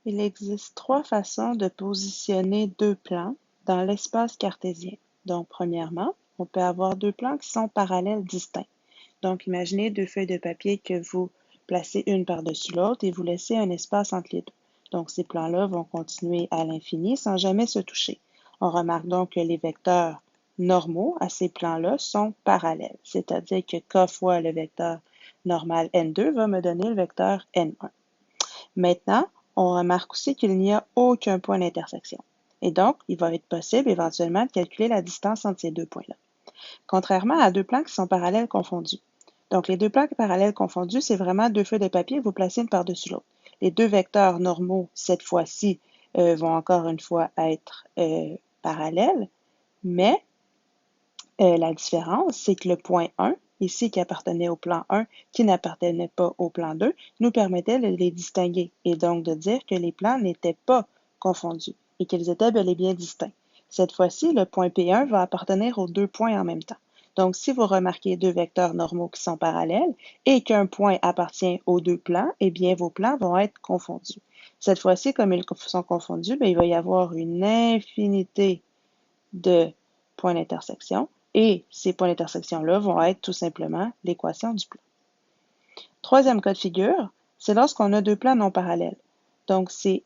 Il existe trois façons de positionner deux plans dans l'espace cartésien. Donc, premièrement, on peut avoir deux plans qui sont parallèles distincts. Donc, imaginez deux feuilles de papier que vous placez une par-dessus l'autre et vous laissez un espace entre les deux. Donc, ces plans-là vont continuer à l'infini sans jamais se toucher. On remarque donc que les vecteurs normaux à ces plans-là sont parallèles, c'est-à-dire que k fois le vecteur normal n2 va me donner le vecteur n1. Maintenant, on remarque aussi qu'il n'y a aucun point d'intersection. Et donc, il va être possible éventuellement de calculer la distance entre ces deux points-là. Contrairement à deux plans qui sont parallèles confondus. Donc, les deux plans parallèles confondus, c'est vraiment deux feuilles de papier que vous placez une par-dessus l'autre. Les deux vecteurs normaux, cette fois-ci, vont encore une fois être parallèles, mais la différence, c'est que le point 1, ici qui appartenait au plan 1, qui n'appartenait pas au plan 2, nous permettait de les distinguer et donc de dire que les plans n'étaient pas confondus et qu'ils étaient bel et bien distincts. Cette fois-ci, le point P1 va appartenir aux deux points en même temps. Donc, si vous remarquez deux vecteurs normaux qui sont parallèles et qu'un point appartient aux deux plans, eh bien, vos plans vont être confondus. Cette fois-ci, comme ils sont confondus, il va y avoir une infinité de points d'intersection et ces points d'intersection-là vont être tout simplement l'équation du plan. Troisième cas de figure, c'est lorsqu'on a deux plans non parallèles. Donc, c'est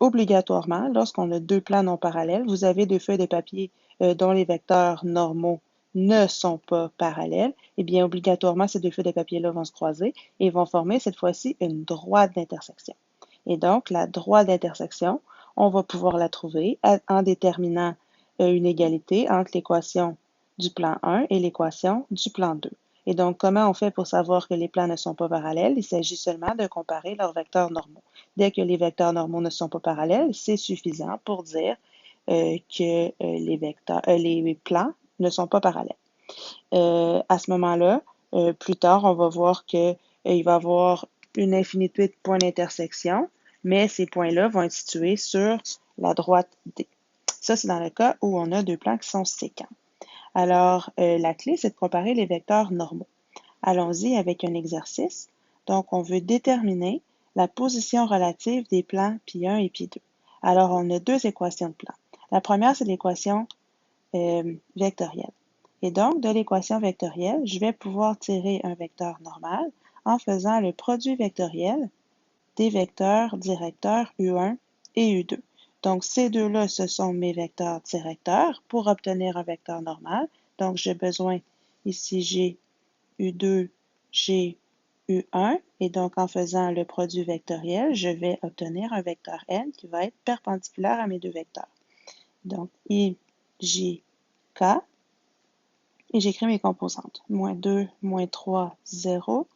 obligatoirement, lorsqu'on a deux plans non parallèles, vous avez deux feuilles de papier dont les vecteurs normaux ne sont pas parallèles, eh bien, obligatoirement, ces deux feuilles de papier-là vont se croiser et vont former cette fois-ci une droite d'intersection. Et donc, la droite d'intersection, on va pouvoir la trouver en déterminant une égalité entre l'équation du plan 1 et l'équation du plan 2. Et donc, comment on fait pour savoir que les plans ne sont pas parallèles? Il s'agit seulement de comparer leurs vecteurs normaux. Dès que les vecteurs normaux ne sont pas parallèles, c'est suffisant pour dire que les plans ne sont pas parallèles. À ce moment-là, plus tard, on va voir qu'il va y avoir une infinité de points d'intersection, mais ces points-là vont être situés sur la droite D. Ça, c'est dans le cas où on a deux plans qui sont séquents. Alors, la clé, c'est de comparer les vecteurs normaux. Allons-y avec un exercice. Donc, on veut déterminer la position relative des plans π1 et π2. Alors, on a deux équations de plans. La première, c'est l'équation vectorielle. Et donc, de l'équation vectorielle, je vais pouvoir tirer un vecteur normal en faisant le produit vectoriel des vecteurs directeurs U1 et U2. Donc, ces deux-là, ce sont mes vecteurs directeurs. Pour obtenir un vecteur normal, donc j'ai besoin, ici, j'ai U2, j'ai U1, et donc en faisant le produit vectoriel, je vais obtenir un vecteur n qui va être perpendiculaire à mes deux vecteurs. Donc, I, J, K, et j'écris mes composantes. Moins 2, moins 3, 0,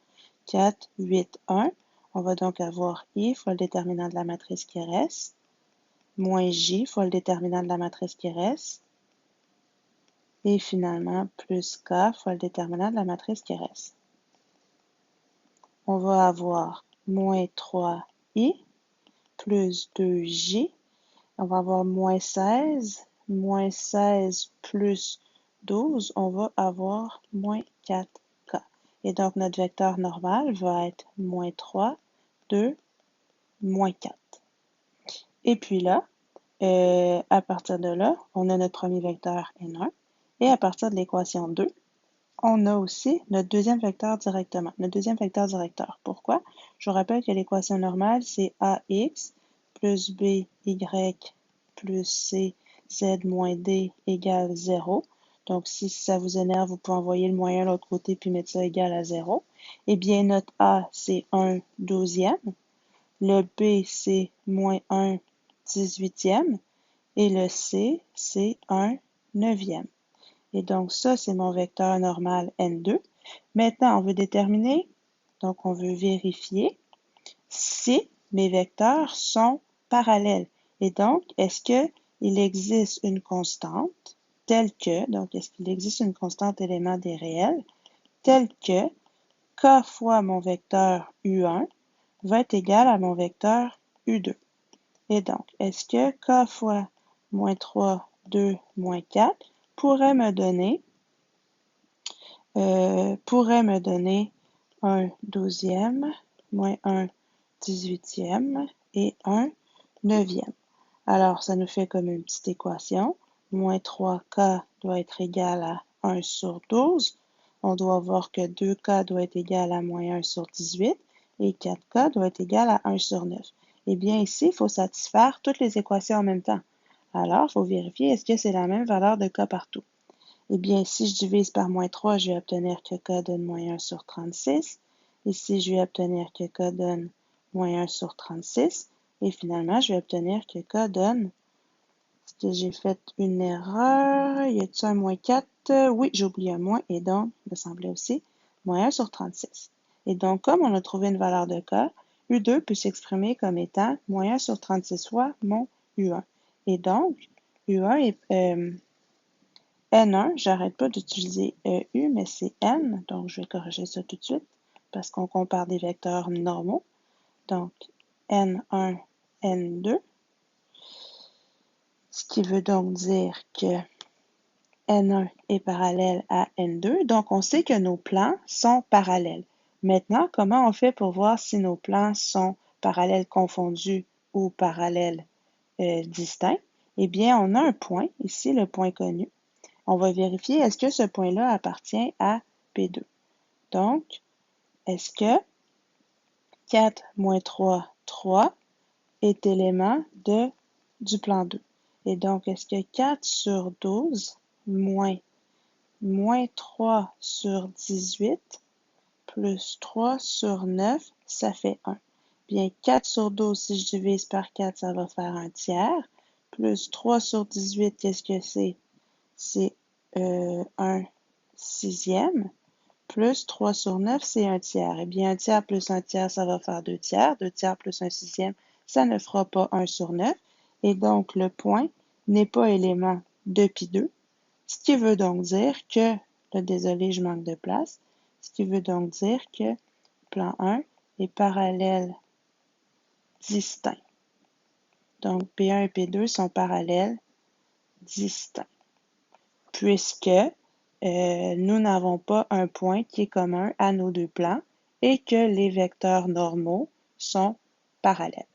4, 8, 1. On va donc avoir I fois le déterminant de la matrice qui reste, moins J fois le déterminant de la matrice qui reste, et finalement plus K fois le déterminant de la matrice qui reste. On va avoir moins 3I plus 2J. On va avoir moins 16 plus 12, on va avoir moins 4K. Et donc, notre vecteur normal va être moins 3, 2, moins 4. Et puis là, à partir de là, on a notre premier vecteur N1. Et à partir de l'équation 2, on a aussi notre deuxième vecteur directement, notre deuxième vecteur directeur. Pourquoi? Je vous rappelle que l'équation normale, c'est AX plus BY plus C Z moins D égale 0. Donc, si ça vous énerve, vous pouvez envoyer le moyen de l'autre côté puis mettre ça égal à 0. Eh bien, notre A, c'est 1/12e. Le B, c'est moins 1/18e. Et le C, c'est 1/9e. Et donc, ça, c'est mon vecteur normal N2. Maintenant, on veut déterminer, donc on veut vérifier si mes vecteurs sont parallèles. Et donc, est-ce qu'il existe une constante telle que, donc est-ce qu'il existe une constante élément des réels, telle que k fois mon vecteur U1 va être égal à mon vecteur U2. Et donc, est-ce que k fois moins 3, 2, moins 4 pourrait me donner 1/12e, moins 1/18e et 1/9. Alors, ça nous fait comme une petite équation. Moins 3k doit être égal à 1 sur 12. On doit voir que 2k doit être égal à moins 1 sur 18 et 4k doit être égal à 1 sur 9. Eh bien, ici, il faut satisfaire toutes les équations en même temps. Alors, il faut vérifier est-ce que c'est la même valeur de k partout. Eh bien, si je divise par moins 3, je vais obtenir que k donne moins 1 sur 36. Ici, je vais obtenir que k donne moins 1 sur 36. Et finalement, je vais obtenir que k donne... Est-ce que j'ai fait une erreur? Y a-t-il un moins 4? Oui, j'ai oublié un moins, et donc, il me semblait aussi, moins 1 sur 36. Et donc, comme on a trouvé une valeur de k, U2 peut s'exprimer comme étant moins 1 sur 36 fois mon U1. Et donc, U1 est... N1, j'arrête pas d'utiliser U, mais c'est N, donc je vais corriger ça tout de suite parce qu'on compare des vecteurs normaux. Donc, N1, N2, ce qui veut donc dire que N1 est parallèle à N2, donc on sait que nos plans sont parallèles. Maintenant, comment on fait pour voir si nos plans sont parallèles confondus ou parallèles distincts? Eh bien, on a un point, ici le point connu. On va vérifier est-ce que ce point-là appartient à P2. Donc, est-ce que 4 moins 3, 3 est élément du plan 2? Et donc, est-ce que 4 sur 12 moins 3 sur 18 plus 3 sur 9, ça fait 1. Bien, 4 sur 12, si je divise par 4, ça va faire un tiers. Plus 3 sur 18, qu'est-ce que c'est? C'est 1 sixième. Plus 3 sur 9, c'est un tiers. Eh bien, un tiers plus un tiers, ça va faire 2 tiers. 2 tiers plus un sixième, ça ne fera pas 1 sur 9. Et donc, le point n'est pas élément de pi2. Ce qui veut donc dire que, là, désolé, je manque de place. Ce qui veut donc dire que plan 1 est parallèle distinct. Donc, P1 et P2 sont parallèles distincts. Puisque nous n'avons pas un point qui est commun à nos deux plans et que les vecteurs normaux sont parallèles.